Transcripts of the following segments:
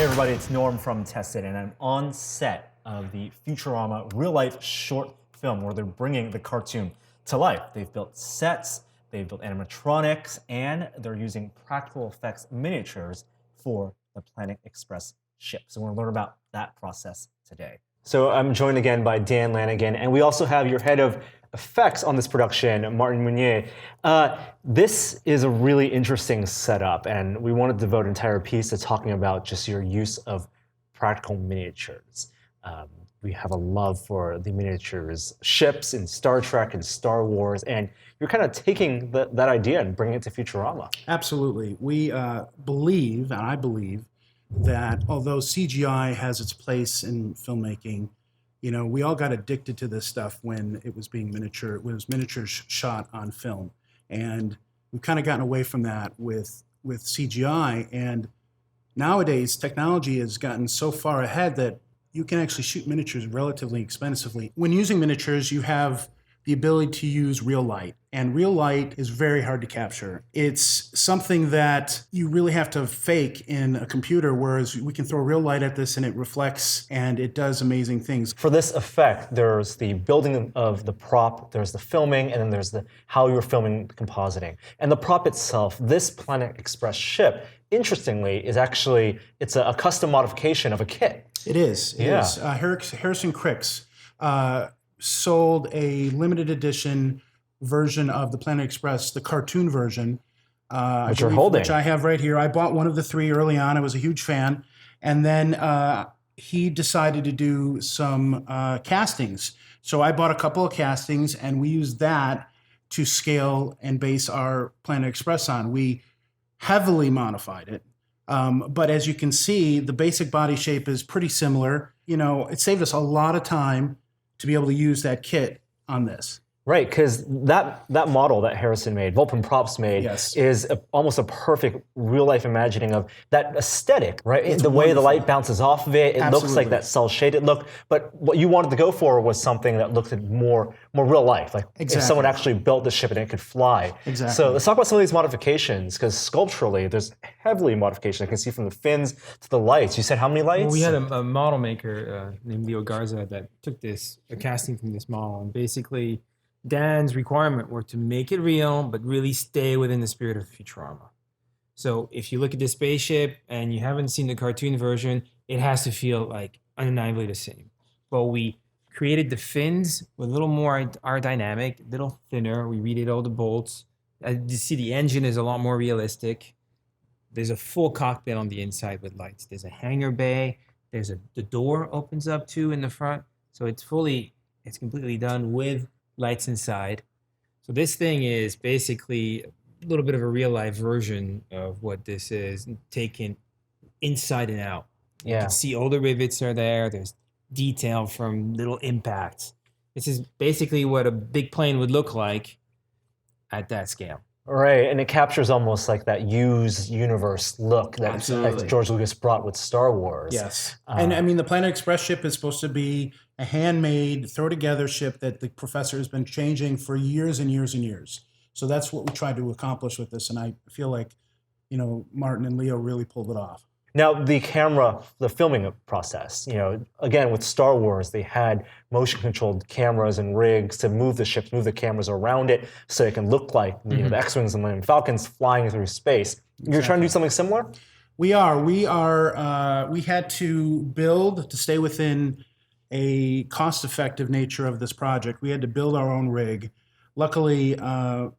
everybody, it's Norm from Tested, and I'm on set of the Futurama real-life short film where they're bringing the cartoon to life. They've built sets, they've built animatronics, and they're using practical effects miniatures for the Planet Express ship. So we're going to learn about that process today. So I'm joined again by Dan Lanigan, and we also have your head of effects on this production, Martin Meunier. This is a really interesting setup, and we want to devote an entire piece to talking about just your use of practical miniatures. We have a love for the miniatures ships in Star Trek and Star Wars, and you're kind of taking that idea and bringing it to Futurama. Absolutely. We believe, and I believe, that although CGI has its place in filmmaking, you know, we all got addicted to this stuff when it was being miniature. It was miniatures shot on film, and we've kind of gotten away from that with CGI. And nowadays, technology has gotten so far ahead that you can actually shoot miniatures relatively expensively. When using miniatures, you have the ability to use real light, and real light is very hard to capture. It's something that you really have to fake in a computer, whereas we can throw real light at this and it reflects and it does amazing things. For this effect, there's the building of the prop, there's the filming, and then there's the how you're filming the compositing. And the prop itself, this Planet Express ship, interestingly, is actually, it's a custom modification of a kit. It is. It is. Harrison Cricks sold a limited edition version of the Planet Express, the cartoon version. Which you're holding. Which I have right here. I bought one of the three early on. I was a huge fan. And then he decided to do some castings. So I bought a couple of castings, and we used that to scale and base our Planet Express on. We heavily modified it. But as you can see, the basic body shape is pretty similar. You know, it saved us a lot of time to be able to use that kit on this. Right, because that model that Harrison made, Vulcan Props made, is almost a perfect real-life imagining of that aesthetic, right? It's the way wonderful. the light bounces off of it, it looks like that cel-shaded look. But what you wanted to go for was something that looked more real life, like if someone actually built the ship and it could fly. Exactly. So let's talk about some of these modifications, because sculpturally, there's heavily modification. I can see from the fins to the lights. You said how many lights? Well, we had a model maker named Leo Garza that took a casting from this model, and basically Dan's requirement were to make it real, but really stay within the spirit of Futurama. So if you look at the spaceship and you haven't seen the cartoon version, it has to feel like undeniably the same. Well, we created the fins with a little more aerodynamic, a little thinner. We redid all the bolts. You see the engine is a lot more realistic. There's a full cockpit on the inside with lights. There's a hangar bay. The door opens up too in the front. So it's completely done with lights inside. So this thing is basically a little bit of a real life version of what this is, taken inside and out. Yeah. You can see all the rivets are there. There's detail from little impacts. This is basically what a big plane would look like at that scale. Right, and it captures almost like that used universe look that George Lucas brought with Star Wars. Yes, and I mean the Planet Express ship is supposed to be a handmade, throw-together ship that the professor has been changing for years and years and years. So that's what we tried to accomplish with this, and I feel like, you know, Martin and Leo really pulled it off. Now, the filming process, you know, again, with Star Wars, they had motion-controlled cameras and rigs to move the ships, move the cameras around it so it can look like you know, the X-Wings and Millennium Falcons flying through space. Exactly. You're trying to do something similar? We had to build, to stay within a cost-effective nature of this project, we had to build our own rig. Luckily,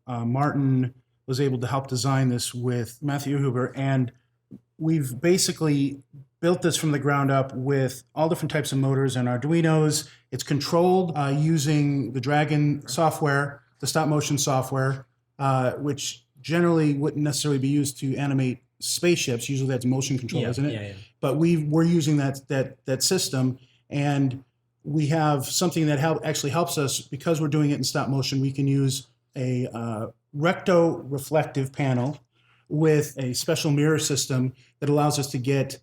Martin was able to help design this with Matthew Huber, and we've basically built this from the ground up with all different types of motors and Arduinos. It's controlled using the Dragon software, the stop-motion software, which generally wouldn't necessarily be used to animate spaceships. Usually that's motion control, isn't it? Yeah. But we're using that system, and we have something that actually helps us because we're doing it in stop motion. We can use a recto-reflective panel with a special mirror system that allows us to get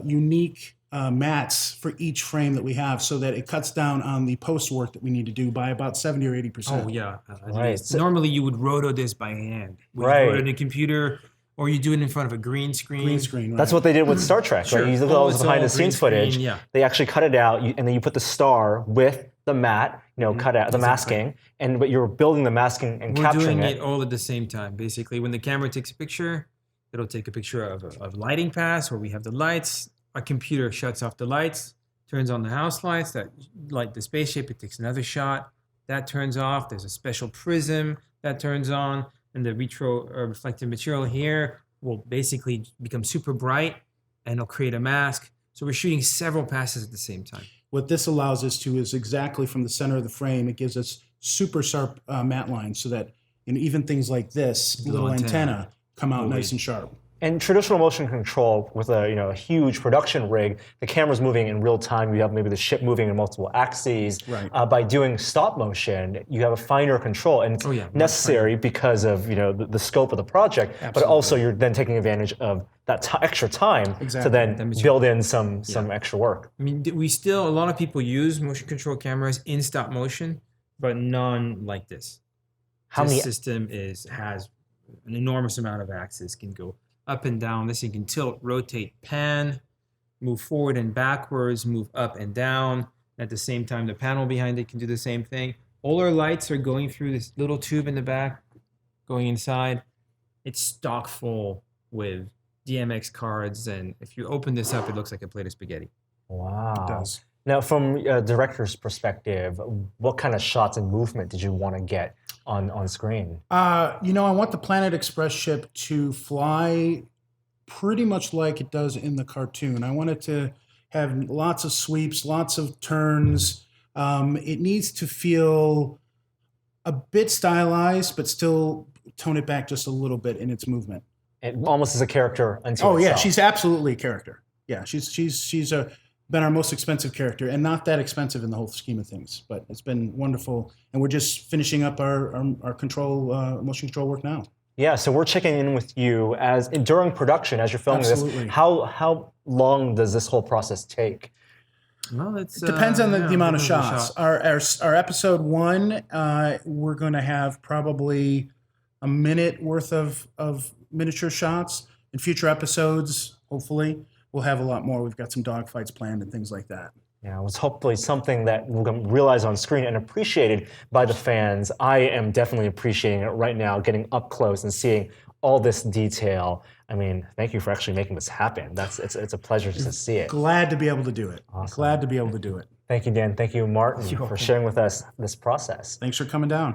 unique mats for each frame that we have, so that it cuts down on the post work that we need to do by about 70 or 80%. Oh yeah, Right. normally you would roto this by hand. We Right. roto the computer or you do it in front of a green screen. Green screen. Right. That's what they did with Star Trek, Sure. right? You look at all It's this behind the all scenes green footage. screen, yeah. They actually cut it out, and then you put the star with the matte, cut out the masking, but you're building the masking and We're capturing doing it. it all at the same time. Basically, when the camera takes a picture, it'll take a picture of a lighting pass where we have the lights. Our computer shuts off the lights, turns on the house lights that light the spaceship. It takes another shot. That turns off. There's a special prism that turns on, and the reflective material here will basically become super bright, and it'll create a mask. So we're shooting several passes at the same time. What this allows us to is exactly from the center of the frame, it gives us super sharp matte lines so that even things like this little antenna come out nice and sharp. And traditional motion control with a huge production rig, the camera's moving in real time. You have maybe the ship moving in multiple axes. Right. By doing stop motion, you have a finer control, and it's necessary because of the scope of the project. But also you're then taking advantage of that extra time to then build in some extra work. I mean, a lot of people use motion control cameras in stop motion, but none like this. This system has an enormous amount of axes, can go up and down. This thing can tilt, rotate, pan, move forward and backwards, move up and down. At the same time, the panel behind it can do the same thing. All our lights are going through this little tube in the back, going inside. It's stock full with DMX cards, and if you open this up, it looks like a plate of spaghetti. Wow. It does. Now, from a director's perspective, what kind of shots and movement did you want to get on screen? I want the Planet Express ship to fly pretty much like it does in the cartoon. I want it to have lots of sweeps, lots of turns. It needs to feel a bit stylized, but still tone it back just a little bit in its movement. It almost as a character unto Oh itself. yeah, she's absolutely a character. Yeah, she's been our most expensive character, and not that expensive in the whole scheme of things. But it's been wonderful, and we're just finishing up our motion control work now. Yeah, so we're checking in with you during production as you're filming Absolutely. this. How long does this whole process take? Well, it Depends on the amount of shots. Our episode 1, we're going to have probably a minute worth of miniature shots. In future episodes, hopefully, we'll have a lot more. We've got some dogfights planned and things like that. Yeah, it was hopefully something that we'll realize on screen and appreciated by the fans. I am definitely appreciating it right now, getting up close and seeing all this detail. I mean, thank you for actually making this happen. It's a pleasure just to see it. Glad to be able to do it. Awesome. Glad to be able to do it. Thank you, Dan. Thank you, Martin, for sharing with us this process. Thanks for coming down.